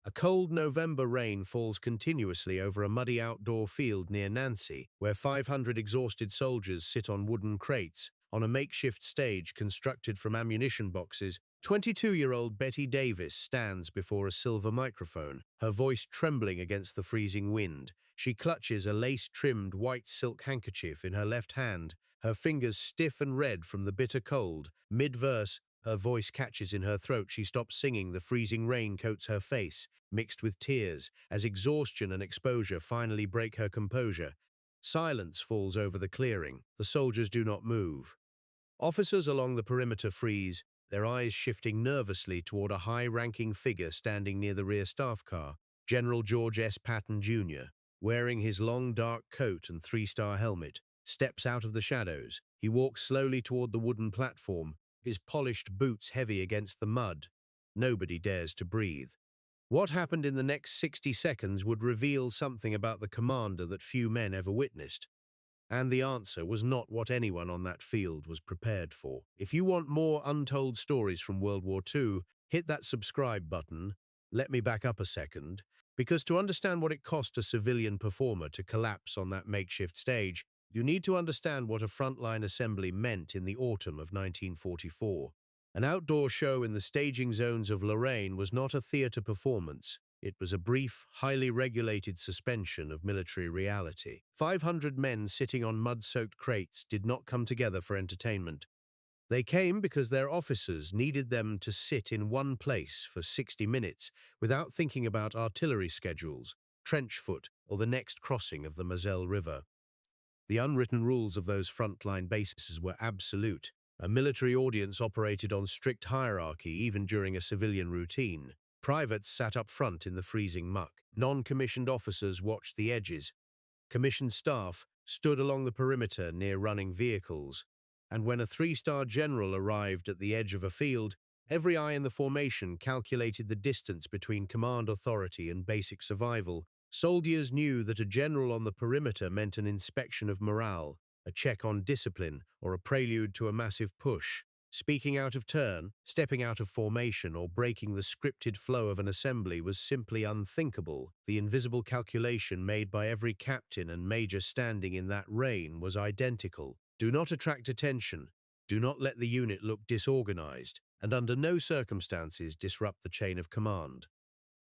A cold November rain falls continuously over a muddy outdoor field near Nancy, where 500 exhausted soldiers sit on wooden crates. On a makeshift stage constructed from ammunition boxes, 22-year-old Betty Davis stands before a silver microphone, her voice trembling against the freezing wind. She clutches a lace-trimmed white silk handkerchief in her left hand, her fingers stiff and red from the bitter cold. Mid-verse, her voice catches in her throat. She stops singing. The freezing rain coats her face, mixed with tears, as exhaustion and exposure finally break her composure. Silence falls over the clearing. The soldiers do not move. Officers along the perimeter freeze, their eyes shifting nervously toward a high-ranking figure standing near the rear staff car, General George S. Patton, Jr., wearing his long dark coat and three-star helmet, steps out of the shadows. He walks slowly toward the wooden platform, his polished boots heavy against the mud. Nobody dares to breathe. What happened in the next 60 seconds would reveal something about the commander that few men ever witnessed. And the answer was not what anyone on that field was prepared for. If you want more untold stories from World War II, hit that subscribe button. Let me back up a second, because to understand what it cost a civilian performer to collapse on that makeshift stage, you need to understand what a frontline assembly meant in the autumn of 1944. An outdoor show in the staging zones of Lorraine was not a theater performance. It was a brief, highly regulated suspension of military reality. 500 men sitting on mud-soaked crates did not come together for entertainment. They came because their officers needed them to sit in one place for 60 minutes without thinking about artillery schedules, trench foot, or the next crossing of the Moselle River. The unwritten rules of those frontline bases were absolute. A military audience operated on strict hierarchy even during a civilian routine. Privates sat up front in the freezing muck. Non-commissioned officers watched the edges. Commissioned staff stood along the perimeter near running vehicles. And when a three-star general arrived at the edge of a field, every eye in the formation calculated the distance between command authority and basic survival. Soldiers knew that a general on the perimeter meant an inspection of morale, a check on discipline, or a prelude to a massive push. Speaking out of turn, stepping out of formation, or breaking the scripted flow of an assembly was simply unthinkable. The invisible calculation made by every captain and major standing in that rain was identical. Do not attract attention, do not let the unit look disorganized, and under no circumstances disrupt the chain of command.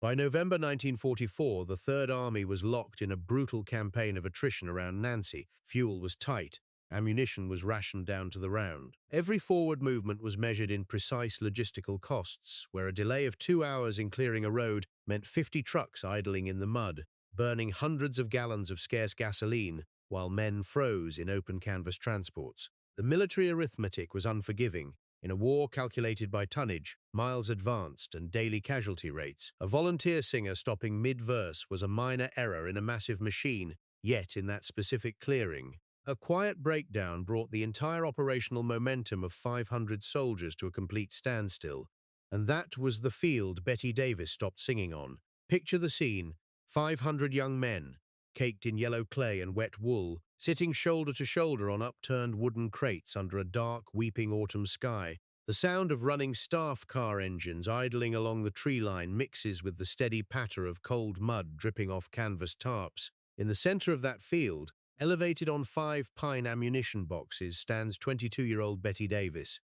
By November 1944, the Third Army was locked in a brutal campaign of attrition around Nancy. Fuel was tight. Ammunition was rationed down to the round. Every forward movement was measured in precise logistical costs, where a delay of 2 hours in clearing a road meant 50 trucks idling in the mud, burning hundreds of gallons of scarce gasoline, while men froze in open canvas transports. The military arithmetic was unforgiving. In a war calculated by tonnage, miles advanced, and daily casualty rates, a volunteer singer stopping mid-verse was a minor error in a massive machine, yet in that specific clearing. A quiet breakdown brought the entire operational momentum of 500 soldiers to a complete standstill, and that was the field Betty Davis stopped singing on. Picture the scene: 500 young men, caked in yellow clay and wet wool, sitting shoulder to shoulder on upturned wooden crates under a dark, weeping autumn sky. The sound of running staff car engines idling along the tree line mixes with the steady patter of cold mud dripping off canvas tarps. In the center of that field, elevated on 5 pine ammunition boxes, stands 22-year-old Betty Davis.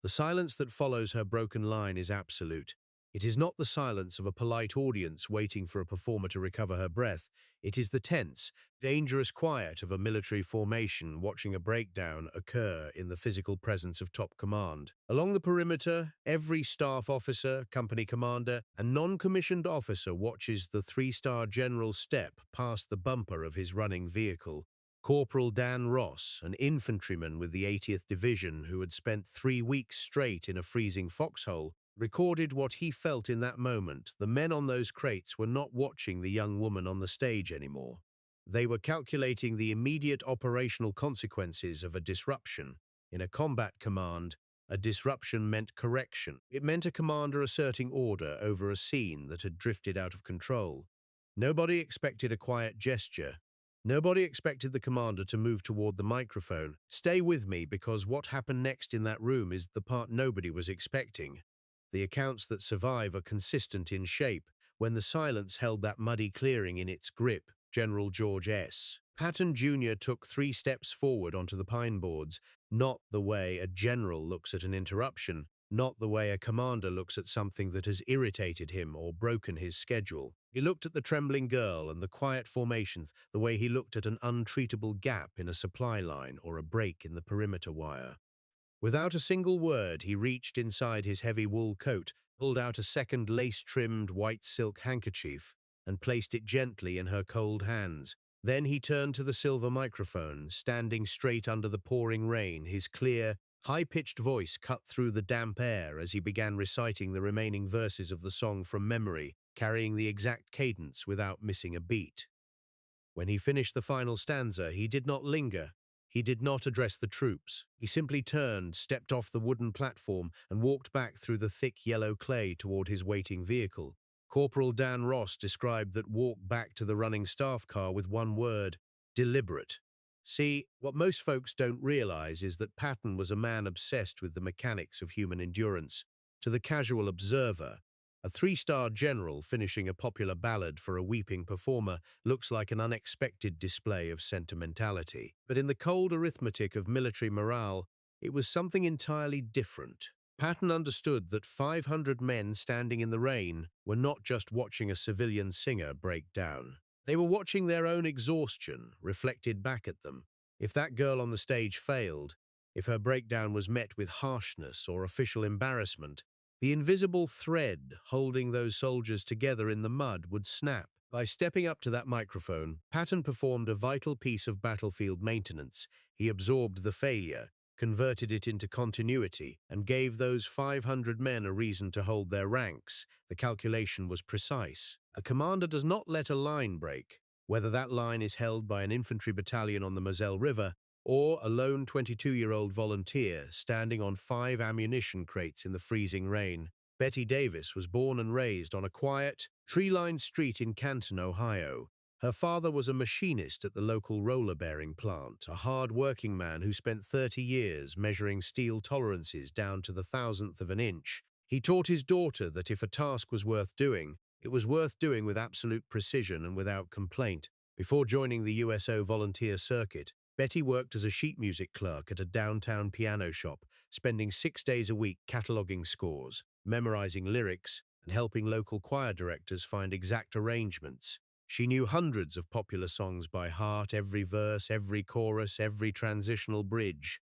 The silence that follows her broken line is absolute. It is not the silence of a polite audience waiting for a performer to recover her breath. It is the tense, dangerous quiet of a military formation watching a breakdown occur in the physical presence of top command. Along the perimeter, every staff officer, company commander, and non-commissioned officer watches the three-star general step past the bumper of his running vehicle. Corporal Dan Ross, an infantryman with the 80th Division who had spent 3 weeks straight in a freezing foxhole, recorded what he felt in that moment. The men on those crates were not watching the young woman on the stage anymore. They were calculating the immediate operational consequences of a disruption. In a combat command, a disruption meant correction. It meant a commander asserting order over a scene that had drifted out of control. Nobody expected a quiet gesture. Nobody expected the commander to move toward the microphone. Stay with me, because what happened next in that room is the part nobody was expecting. The accounts that survive are consistent in shape, when the silence held that muddy clearing in its grip. General George S. Patton Jr. took 3 steps forward onto the pine boards, not the way a general looks at an interruption, not the way a commander looks at something that has irritated him or broken his schedule. He looked at the trembling girl and the quiet formations the way he looked at an untreatable gap in a supply line or a break in the perimeter wire. Without a single word, he reached inside his heavy wool coat, pulled out a second lace-trimmed white silk handkerchief, and placed it gently in her cold hands. Then he turned to the silver microphone, standing straight under the pouring rain, his clear, high-pitched voice cut through the damp air as he began reciting the remaining verses of the song from memory, carrying the exact cadence without missing a beat. When he finished the final stanza, he did not linger. He did not address the troops. He simply turned, stepped off the wooden platform, and walked back through the thick yellow clay toward his waiting vehicle. Corporal Dan Ross described that walk back to the running staff car with one word: deliberate. See, what most folks don't realize is that Patton was a man obsessed with the mechanics of human endurance. To the casual observer, a 3-star general finishing a popular ballad for a weeping performer looks like an unexpected display of sentimentality. But in the cold arithmetic of military morale, it was something entirely different. Patton understood that 500 men standing in the rain were not just watching a civilian singer break down. They were watching their own exhaustion reflected back at them. If that girl on the stage failed, if her breakdown was met with harshness or official embarrassment, the invisible thread holding those soldiers together in the mud would snap. By stepping up to that microphone, Patton performed a vital piece of battlefield maintenance. He absorbed the failure, converted it into continuity, and gave those 500 men a reason to hold their ranks. The calculation was precise. A commander does not let a line break, whether that line is held by an infantry battalion on the Moselle River or a lone 22-year-old volunteer standing on 5 ammunition crates in the freezing rain. Betty Davis was born and raised on a quiet, tree-lined street in Canton, Ohio. Her father was a machinist at the local roller-bearing plant, a hard-working man who spent 30 years measuring steel tolerances down to the thousandth of an inch. He taught his daughter that if a task was worth doing, it was worth doing with absolute precision and without complaint. Before joining the USO volunteer circuit, Betty worked as a sheet music clerk at a downtown piano shop, spending 6 days a week cataloging scores, memorizing lyrics, and helping local choir directors find exact arrangements. She knew hundreds of popular songs by heart, every verse, every chorus, every transitional bridge.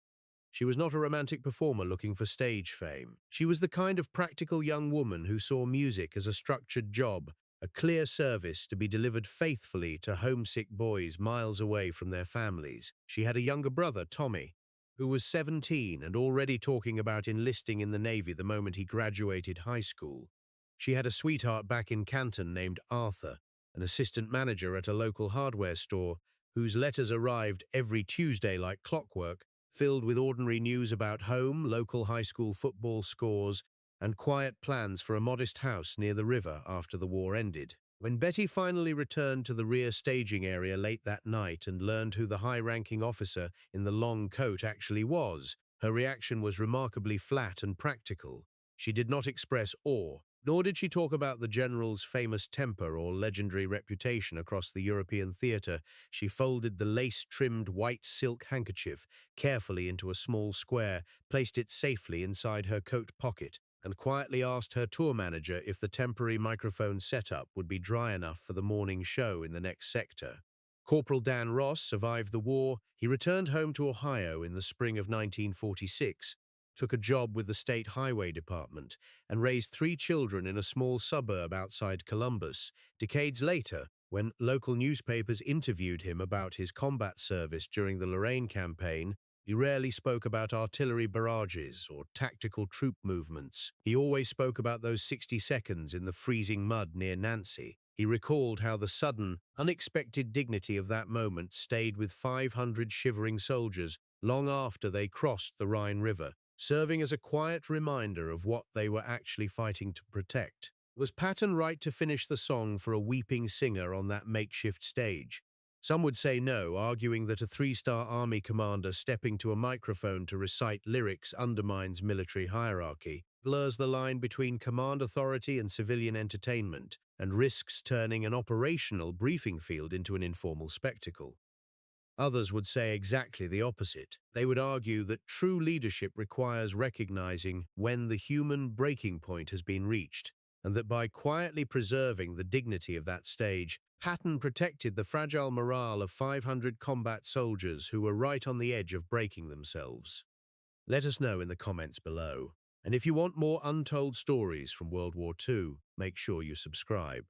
She was not a romantic performer looking for stage fame. She was the kind of practical young woman who saw music as a structured job, a clear service to be delivered faithfully to homesick boys miles away from their families. She had a younger brother, Tommy, who was 17 and already talking about enlisting in the Navy the moment he graduated high school. She had a sweetheart back in Canton named Arthur, an assistant manager at a local hardware store whose letters arrived every Tuesday like clockwork, filled with ordinary news about home, local high school football scores, and quiet plans for a modest house near the river after the war ended. When Betty finally returned to the rear staging area late that night and learned who the high-ranking officer in the long coat actually was, her reaction was remarkably flat and practical. She did not express awe, nor did she talk about the general's famous temper or legendary reputation across the European theater. She folded the lace-trimmed white silk handkerchief carefully into a small square, placed it safely inside her coat pocket, and quietly asked her tour manager if the temporary microphone setup would be dry enough for the morning show in the next sector. Corporal Dan Ross survived the war. He returned home to Ohio in the spring of 1946, took a job with the State Highway Department, and raised 3 children in a small suburb outside Columbus. Decades later, when local newspapers interviewed him about his combat service during the Lorraine campaign, he rarely spoke about artillery barrages or tactical troop movements. He always spoke about those 60 seconds in the freezing mud near Nancy. He recalled how the sudden, unexpected dignity of that moment stayed with 500 shivering soldiers long after they crossed the Rhine River, serving as a quiet reminder of what they were actually fighting to protect. Was Patton right to finish the song for a weeping singer on that makeshift stage? Some would say no, arguing that a 3-star army commander stepping to a microphone to recite lyrics undermines military hierarchy, blurs the line between command authority and civilian entertainment. and risks turning an operational briefing field into an informal spectacle. Others would say exactly the opposite. They would argue that true leadership requires recognizing when the human breaking point has been reached, and that by quietly preserving the dignity of that stage, Patton protected the fragile morale of 500 combat soldiers who were right on the edge of breaking themselves. Let us know in the comments below. And if you want more untold stories from World War II, make sure you subscribe.